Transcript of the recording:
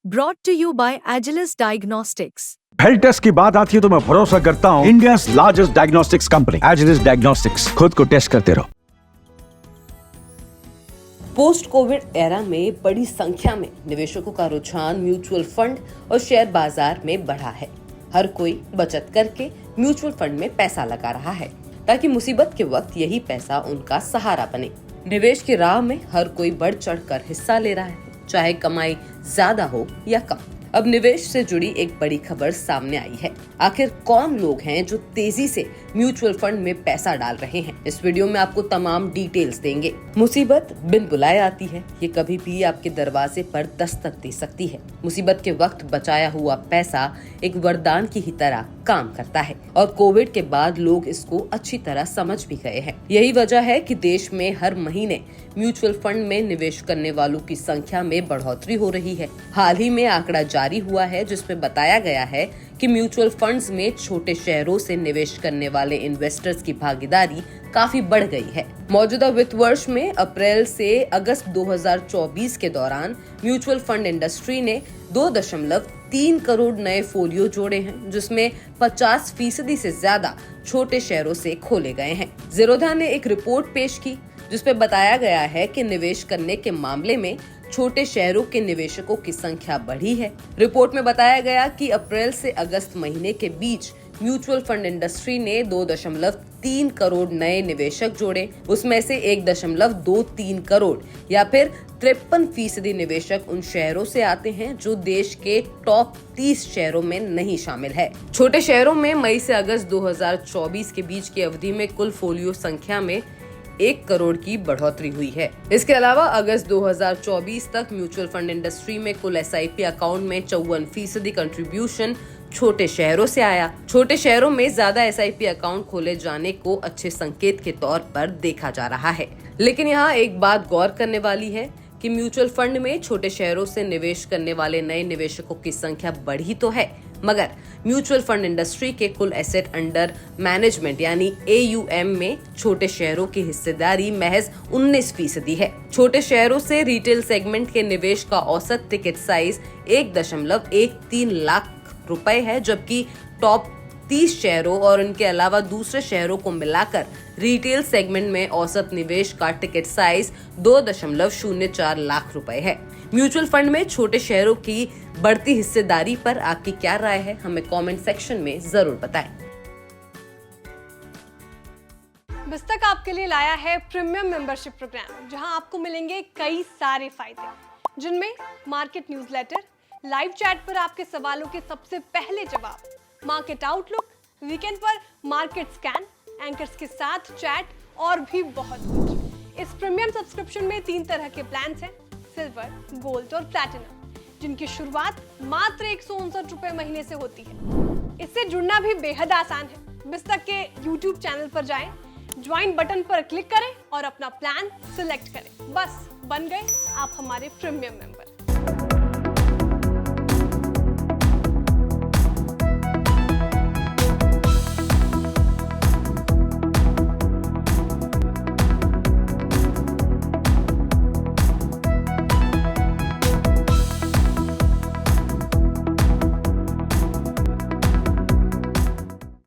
Brought to you by Agilus Diagnostics. Health test की बात आती है तो मैं भरोसा करता हूँ India largest diagnostics company Agilus diagnostics. खुद को टेस्ट करते रहो। पोस्ट कोविड एरा में बड़ी संख्या में निवेशकों का रुझान म्यूचुअल फंड और शेयर बाजार में बढ़ा है। हर कोई बचत करके म्यूचुअल फंड में पैसा लगा रहा है ताकि मुसीबत के वक्त यही पैसा उनका सहारा बने। निवेश की राह में हर कोई बढ़ चढ़कर हिस्सा ले रहा है, चाहे कमाई ज्यादा हो या कम। अब निवेश से जुड़ी एक बड़ी खबर सामने आई है। आखिर कौन लोग हैं जो तेजी से म्यूचुअल फंड में पैसा डाल रहे हैं? इस वीडियो में आपको तमाम डिटेल्स देंगे। मुसीबत बिन बुलाए आती है, ये कभी भी आपके दरवाजे पर दस्तक दे सकती है। मुसीबत के वक्त बचाया हुआ पैसा एक वरदान की ही तरह काम करता है और कोविड के बाद लोग इसको अच्छी तरह समझ भी गए हैं। यही वजह है कि देश में हर महीने म्यूचुअल फंड में निवेश करने वालों की संख्या में बढ़ोतरी हो रही है। हाल ही में आंकड़ा जारी हुआ है जिसमें बताया गया है कि म्यूचुअल फंड्स में छोटे शहरों से निवेश करने वाले इन्वेस्टर्स की भागीदारी काफी बढ़ गई है। मौजूदा वित्त वर्ष में अप्रैल से अगस्त 2024 के दौरान म्यूचुअल फंड इंडस्ट्री ने 2.3 करोड़ नए फोलियो जोड़े हैं, जिसमें 50% से ज्यादा छोटे शहरों से खोले गए हैं। ज़ीरोधा ने एक रिपोर्ट पेश की जिसमें बताया गया है कि निवेश करने के मामले में छोटे शहरों के निवेशकों की संख्या बढ़ी है। रिपोर्ट में बताया गया कि अप्रैल से अगस्त महीने के बीच म्यूचुअल फंड इंडस्ट्री ने 2.3 करोड़ नए निवेशक जोड़े। उसमें से 1.23 करोड़ या फिर 53% निवेशक उन शहरों से आते हैं जो देश के टॉप 30 शहरों में नहीं शामिल है। छोटे शहरों में मई से अगस्त 2024 के बीच की अवधि में कुल फोलियो संख्या में 1 करोड़ की बढ़ोतरी हुई है। इसके अलावा अगस्त 2024 तक म्यूचुअल फंड इंडस्ट्री में कुल SIP अकाउंट में 54% कंट्रीब्यूशन छोटे शहरों से आया। छोटे शहरों में ज्यादा SIP अकाउंट खोले जाने को अच्छे संकेत के तौर पर देखा जा रहा है। लेकिन यहाँ एक बात गौर करने वाली है कि म्यूचुअल फंड में छोटे शहरों से निवेश करने वाले नए निवेशकों की संख्या बढ़ी तो है, मगर म्यूचुअल फंड इंडस्ट्री के कुल एसेट अंडर मैनेजमेंट यानी AUM में छोटे शहरों की हिस्सेदारी महज 19% है। छोटे शहरों से रिटेल सेगमेंट के निवेश का औसत टिकट साइज 1.13 लाख रुपए है, जबकि टॉप 30 शहरों और इनके अलावा दूसरे शहरों को मिलाकर रिटेल सेगमेंट में औसत निवेश का टिकट साइज 2.04 लाख रुपए है। म्यूचुअल फंड में छोटे शहरों की बढ़ती हिस्सेदारी पर आपकी क्या राय है, हमें कमेंट सेक्शन में जरूर बताएं। बिस्तक आपके लिए लाया है प्रीमियम मेंबरशिप प्रोग्राम, जहां आपको मिलेंगे कई सारे फायदे, जिनमें मार्केट न्यूज़लेटर, लाइव चैट पर आपके सवालों के सबसे पहले जवाब, मार्केट आउटलुक, वीकेंड पर मार्केट स्कैन, एंकर्स के साथ चैट और भी बहुत कुछ। इस प्रीमियम सब्सक्रिप्शन में 3 तरह के प्लान्स हैं, सिल्वर, गोल्ड और प्लैटिनम, जिनकी शुरुआत मात्र 159 रुपए महीने से होती है। इससे जुड़ना भी बेहद आसान है। बिस्तक के YouTube चैनल पर जाएं, ज्वाइन बटन पर क्लिक करें और अपना प्लान सिलेक्ट करें। बस बन गए आप हमारे प्रीमियम मेंबर।